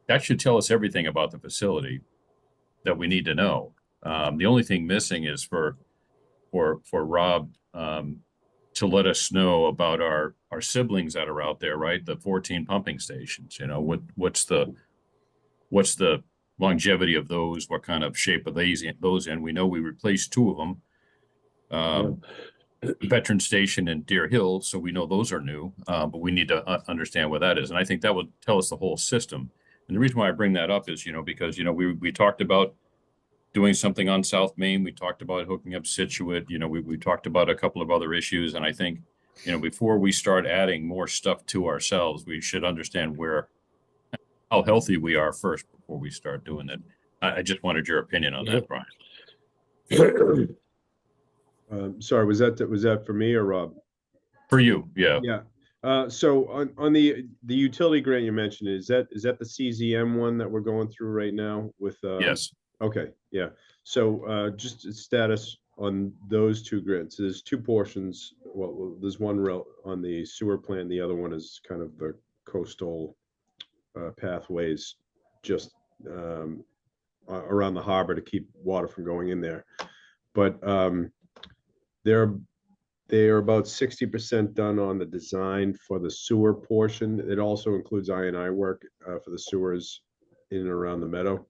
that should tell us everything about the facility that we need to know. The only thing missing is for Rob to let us know about our siblings that are out there, right? The 14 pumping stations. You know, what's the longevity of those? What kind of shape are those in? We know we replaced 2 of them. Veteran Station and Deer Hill, so we know those are new, but we need to understand what that is. And I think that would tell us the whole system. And the reason why I bring that up is, you know, because, you know, we talked about doing something on South Main. We talked about hooking up Situate. You know, we talked about a couple of other issues. And I think, you know, before we start adding more stuff to ourselves, we should understand how healthy we are first before we start doing it. I just wanted your opinion on that, Brian. Sorry, was that for me or Rob? For you, yeah. Yeah. So on the utility grant you mentioned, is that the CZM one that we're going through right now with? Yes. Okay, yeah. So just a status on those 2 grants. There's 2 portions. Well, there's one on the sewer plant. The other one is kind of the coastal pathways just around the harbor to keep water from going in there. But they're about 60% done on the design for the sewer portion. It also includes I&I work for the sewers in and around the meadow.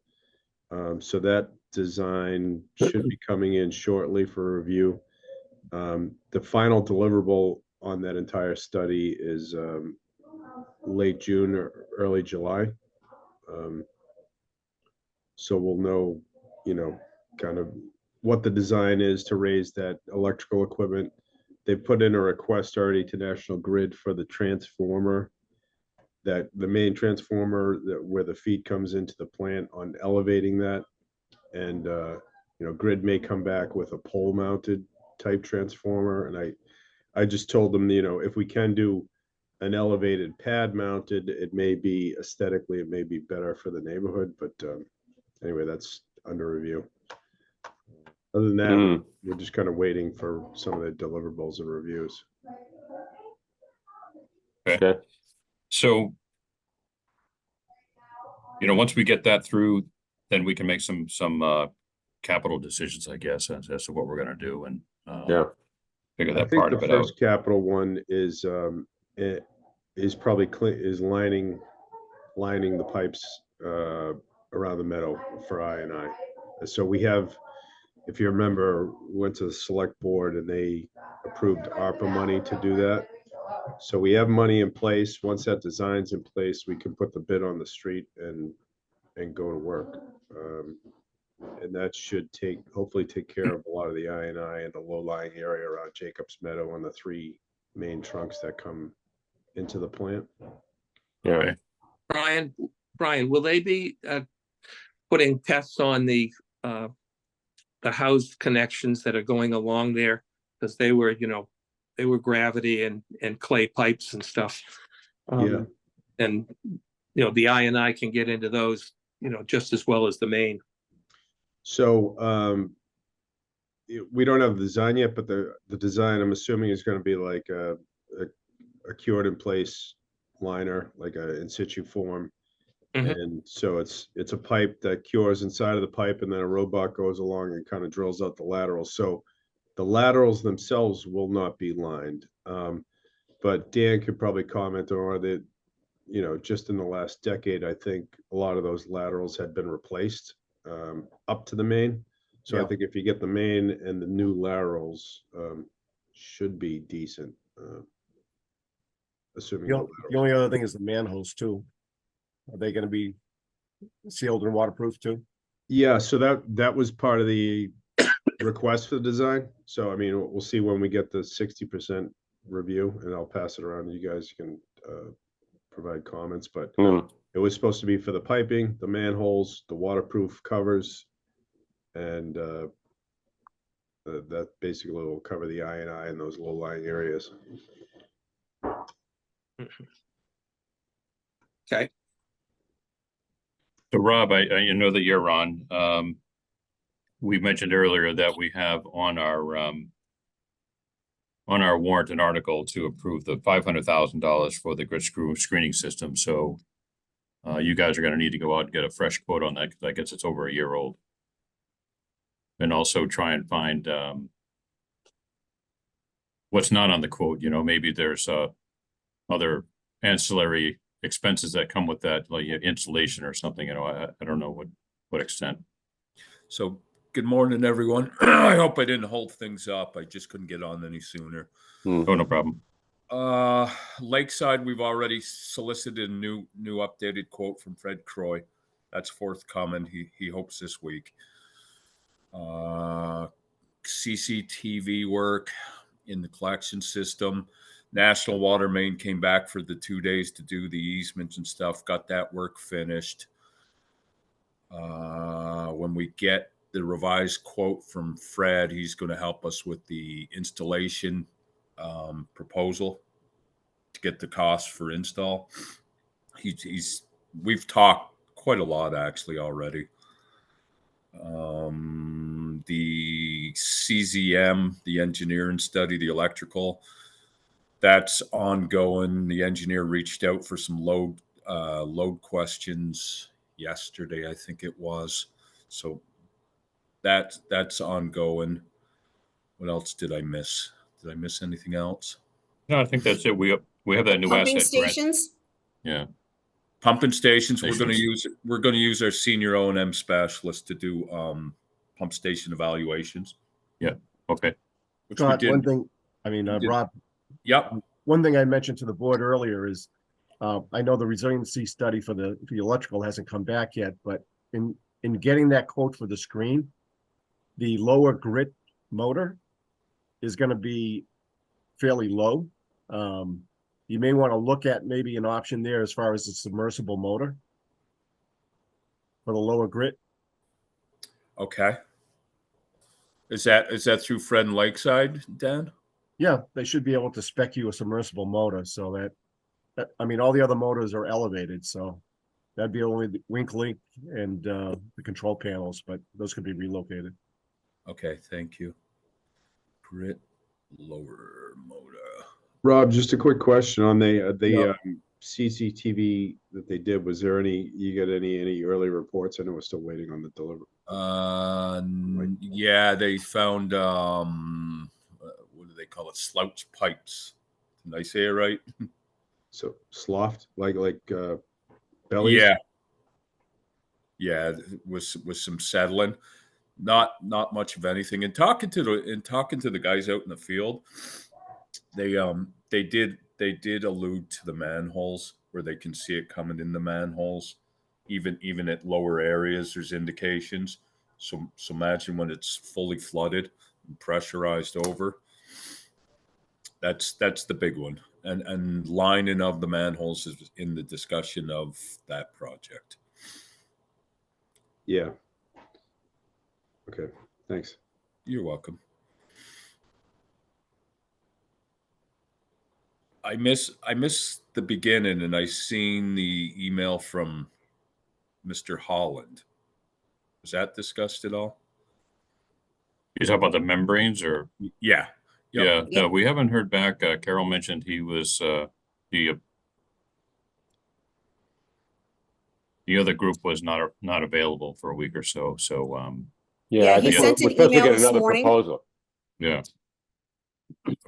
So that design should be coming in shortly for review. The final deliverable on that entire study is late June or early July. So we'll know, you know, kind of what the design is to raise that electrical equipment. They put in a request already to National Grid for the transformer, that the main transformer where the feed comes into the plant, on elevating that. And you know, Grid may come back with a pole mounted type transformer. And I just told them, you know, if we can do an elevated pad mounted, it may be aesthetically, it may be better for the neighborhood. But anyway, that's under review. Other than that, we're just kind of waiting for some of the deliverables and reviews. Okay. So, you know, once we get that through, then we can make some capital decisions, I guess, as to what we're going to do and figure that part of it out. The first capital one is probably lining the pipes around the meadow for I&I. So we have, if you remember, went to the select board and they approved ARPA money to do that. So we have money in place. Once that design's in place, we can put the bid on the street and go to work. And that should hopefully take care of a lot of the I&I and the low-lying area around Jacobs Meadow and the 3 main trunks that come into the plant. Yeah. Brian, Brian, will they be putting tests on the house connections that are going along there? Because they were, they were gravity and clay pipes and stuff. Yeah. And, the I can get into those, just as well as the main. So, we don't have the design yet, but the design, I'm assuming, is gonna be like a cured in place liner, like a in situ form. Mhm. And so it's a pipe that cures inside of the pipe, and then a robot goes along and kind of drills out the laterals. So the laterals themselves will not be lined. But Dan could probably comment on that, just in the last decade, I think a lot of those laterals had been replaced up to the main. So I Yeah. think if you get the main and the new laterals, should be decent. Assuming The the only, the laterals. only other thing is the manholes too. Are they gonna be sealed and waterproof too? Yeah, so that was part of the request for the design. So I mean, we'll see when we get the 60% review, and I'll pass it around. You guys can provide comments, but it was supposed to be for the piping, the manholes, the waterproof covers, and that basically will cover the I in those low-lying areas. Okay. So Rob, I know that you're on. We mentioned earlier that we have on our warrant an article to approve the $500,000 for the grit screw screening system. So you guys are going to need to go out and get a fresh quote on that, because I guess it's over a year old. And also try and find what's not on the quote. Maybe there's other ancillary expenses that come with that, like installation or something. I don't know what extent. So good morning, everyone. I hope I didn't hold things up. I just couldn't get on any sooner. Oh, no problem. Lakeside, we've already solicited a new updated quote from Fred Croy. That's forthcoming. He hopes this week. CCTV work in the collection system. National Water Main came back for the 2 days to do the easements and stuff. Got that work finished. When we get the revised quote from Fred, he's going to help us with the installation proposal to get the cost for install. We've talked quite a lot actually already. The CZM, the engineering study, the electrical, that's ongoing. The engineer reached out for some load questions yesterday, I think it was. So that's ongoing. What else did I miss? Did I miss anything else? No, I think that's it. We have that new Pumping asset grant. stations? Yeah. Pumping stations. We're going Stations. to use our senior O&M specialist to do pump station evaluations. Yeah. Okay. Which we Scott, did. one thing, did. Rob, Yep. one thing I mentioned to the board earlier is, I know the resiliency study for the electrical hasn't come back yet, but in getting that quote for the screen, the lower grit motor is going to be fairly low. You may want to look at maybe an option there as far as the submersible motor for the lower grit. Okay. Is that through Fred and Lakeside, Dan? Yeah, they should be able to spec you a submersible motor, so that all the other motors are elevated, so that'd be only the Wink Link and the control panels, but those could be relocated. Okay, thank you. Grit lower motor. Rob, just a quick question on the Yeah. CCTV that they did. Was there you got any early reports? I know we're still waiting on the delivery. Yeah, they found what do they call it? Slouch pipes. Did I say it right? So sloughed, like bellies? Yeah, with some settling. Not much of anything. And talking to the guys out in the field, they did allude to the manholes where they can see it coming in the manholes, even at lower areas. There's indications. So imagine when it's fully flooded and pressurized over. That's the big one. and lining of the manholes is in the discussion of that project. Yeah. Okay, thanks. You're welcome. I miss the beginning, and I seen the email from Mr. Holland. Was that discussed at all? You talk about the membranes or? Yeah. Yep. Yeah, Yep. no, we haven't heard back. Carol mentioned he was, the other group was not available for a week or so, so, Yeah, Yeah, I he think sent we're an supposed to email get this another morning. proposal. yeah.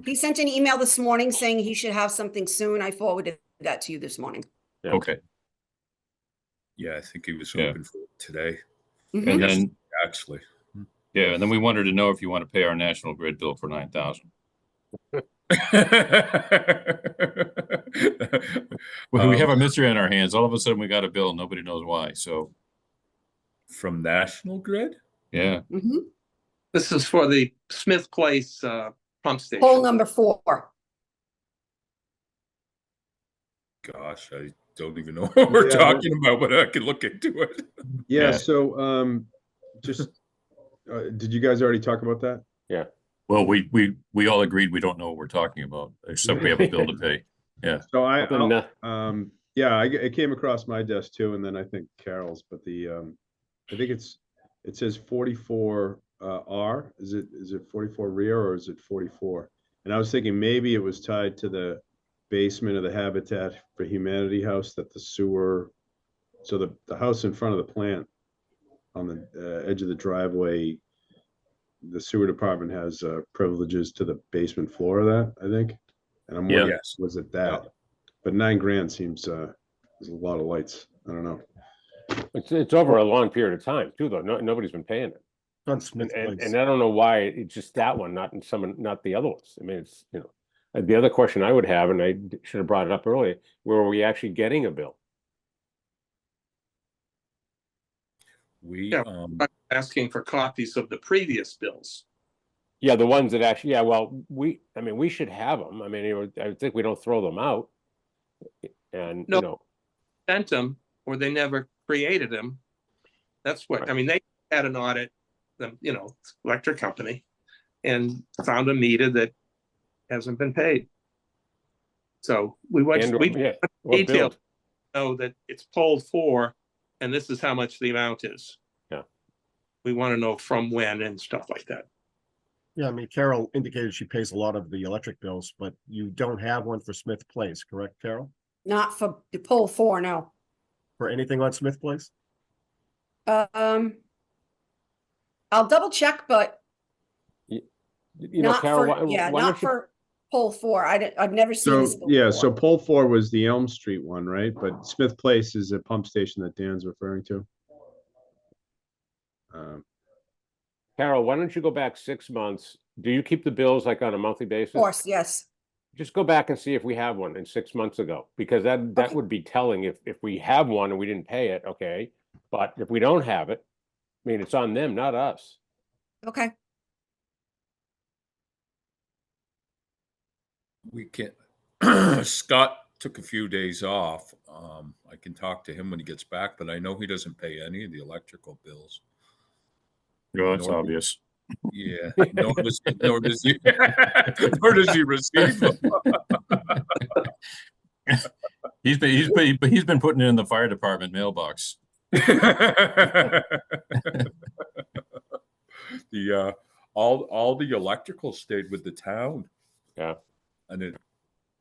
He sent an email this morning saying he should have something soon. I forwarded that to you this morning. Yeah. Okay, Yeah, I think he was Yeah. hoping for it today, Mhm. and Yes. then, actually. yeah, and then we wanted to know if you want to pay our National Grid bill for 9,000. Well, we have a mystery on our hands. All of a sudden, we got a bill, nobody knows why, so, From National Grid? yeah. Mhm. This is for the Smith Place pump station. Poll number 4. Gosh, I don't even know what we're Yeah. talking about, but I can look into it. Yeah, Yeah. so, just, did you guys already talk about that? Well, we all agreed we don't know what we're talking about, except we have a bill to pay. Yeah, So Well, then, yeah, it came across my desk too, and then I think Carol's, but I think it says 44, R, is it 44 rear or is it 44? And I was thinking maybe it was tied to the basement of the Habitat for Humanity house that the sewer, so the house in front of the plant on the edge of the driveway, the sewer department has privileges to the basement floor of that, I think. And I'm wondering, Yes. was it that? But $9,000 seems, there's a lot of lights. I don't know. it's over a long period of time too, though. Nobody's been paying it. On Smith And Place. I don't know why it's just that one, not the other ones. I mean, it's, the other question I would have, and I should have brought it up earlier, where are we actually getting a bill? We, Yeah. Asking for copies of the previous bills. Yeah, the ones that actually, yeah, well, we should have them. I mean, I think we don't throw them out. And, No. Sent them, or they never created them. That's what, I mean, they had an audit, the electric company, and found a meter that hasn't been paid. So we or detail billed. know that it's polled 4, and this is how much the amount is. Yeah. We want to know from when and stuff like that. Yeah, I mean, Carol indicated she pays a lot of the electric bills, but you don't have one for Smith Place, correct, Carol? Not for the poll 4, no. For anything on Smith Place? I'll double check, but not Carol, for, yeah, why not don't you, for poll 4. I've never seen So, this. bill yeah, before. so pole 4 was the Elm Street one, right? But Smith Place is a pump station that Dan's referring to. Carol, why don't you go back 6 months? Do you keep the bills like on a monthly basis? Of course, yes. Just go back and see if we have one in 6 months ago, because that Okay. would be telling if we have one and we didn't pay it, okay? But if we don't have it, I mean, it's on them, not us. Okay. we can, Scott took a few days off. I can talk to him when he gets back, but I know he doesn't pay any of the electrical bills. no, it's Nor- obvious. Yeah, nor does he nor does he receive them. He's been putting it in the fire department mailbox. The all the electrical stayed with the town. Yeah. And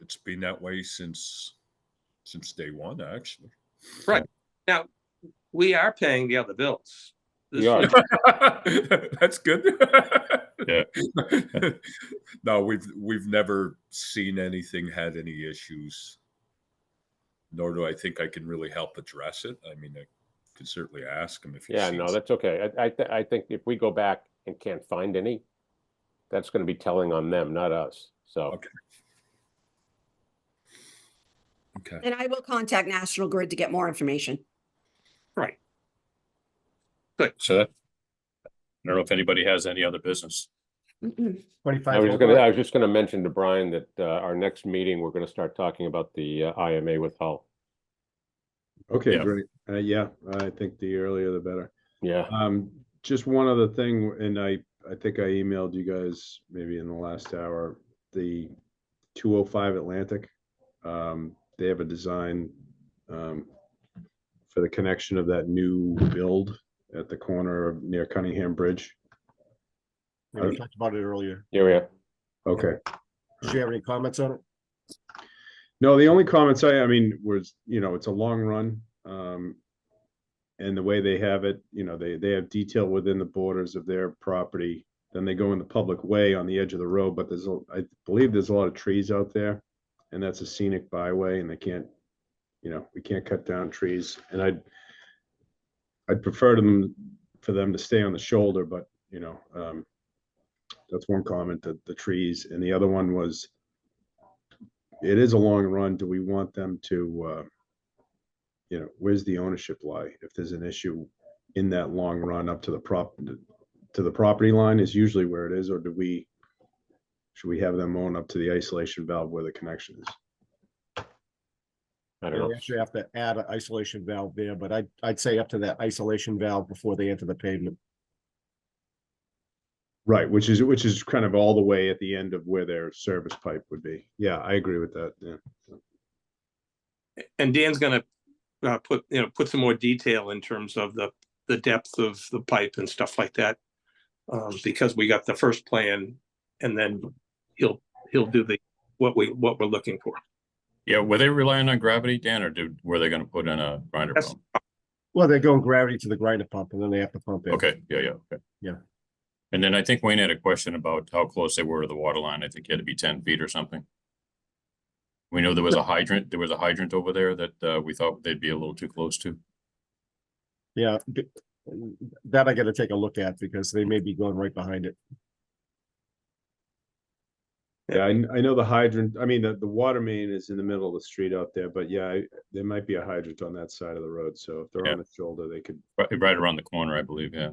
it's been that way since day one, actually. Right. Now, we are paying the other bills. We are. That's good. Yeah. No, we've never seen anything, had any issues, nor do I think I can really help address it. I mean, I could certainly ask him if he Yeah, sees no, that's okay. I think if we go back and can't find any, that's gonna be telling on them, not us, so. Okay. Okay. And I will contact National Grid to get more information. Right. So that, I don't know if anybody has any other business. Mm-mm. 25 I was Hobart. just gonna mention to Brian that, our next meeting, we're gonna start talking about the, IMA with Hull. Okay, Yeah. great. Yeah, I think the earlier the better. Yeah, Just one other thing, and I think I emailed you guys maybe in the last hour, the 205 Atlantic. They have a design for the connection of that new build at the corner of near Cunningham Bridge. Yeah, we talked about it earlier. yeah. Okay. Did you have any comments on it? No, the only comments I mean, was, it's a long run. And the way they have it, they have detail within the borders of their property. Then they go in the public way on the edge of the road, but I believe there's a lot of trees out there. And that's a scenic byway, and they can't, we can't cut down trees. And I'd prefer for them to stay on the shoulder, but that's one comment, the trees. And the other one was, it is a long run. Do we want them to, where's the ownership lie? If there's an issue in that long run up to the property line is usually where it is, or should we have them own up to the isolation valve where the connection is? I don't You know. actually have to add an isolation valve there, but I'd say up to that isolation valve before they enter the pavement. Right, which is kind of all the way at the end of where their service pipe would be. Yeah, I agree with that. Yeah. And Dan's gonna put some more detail in terms of the depth of the pipe and stuff like that. Because we got the first plan, and then he'll do what we're looking for. Yeah, were they relying on gravity, Dan, or were they gonna put in a grinder Yes. pump? Well, they're going gravity to the grinder pump and then they have to pump it. Okay, yeah, okay. Yeah. And then I think Wayne had a question about how close they were to the water line. I think it had to be 10 feet or something. We know there was a hydrant over there that we thought they'd be a little too close to. Yeah, that I gotta take a look at because they may be going right behind it. Yeah, I know the hydrant, I mean, the water main is in the middle of the street out there, but yeah, there might be a hydrant on that side of the road. So if they're Yeah. on the shoulder, they could, Right around the corner, I believe, yeah.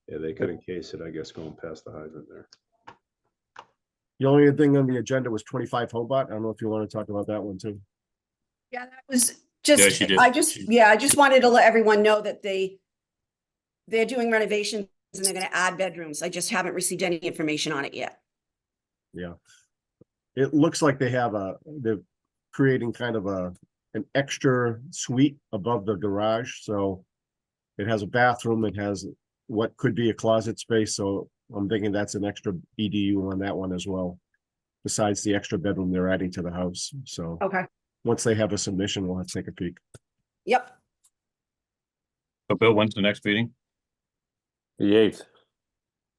they could encase it, I guess, going past the hydrant there. The only thing on the agenda was 25 Hobart. I don't know if you want to talk about that one too. Yeah, that was Yeah, just, she did. I just wanted to let everyone know that they're doing renovations and they're gonna add bedrooms. I just haven't received any information on it yet. Yeah. It looks like they're creating kind of an extra suite above the garage, so it has a bathroom, it has what could be a closet space, so I'm thinking that's an extra EDU on that one as well. Besides the extra bedroom they're adding to the house, so Okay, once they have a submission, we'll have to take a peek. yep. So Bill, when's the next meeting? The 8th.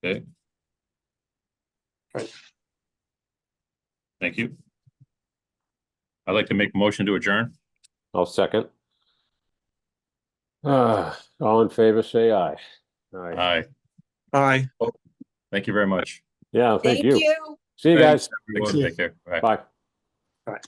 Okay. Thank you. I'd like to make a motion to adjourn. I'll second. All in favor, say aye. Aye. Aye. Thank you very much. Yeah, thank you. you. See you Thanks, guys. everyone. Take care. Bye. Bye. Bye.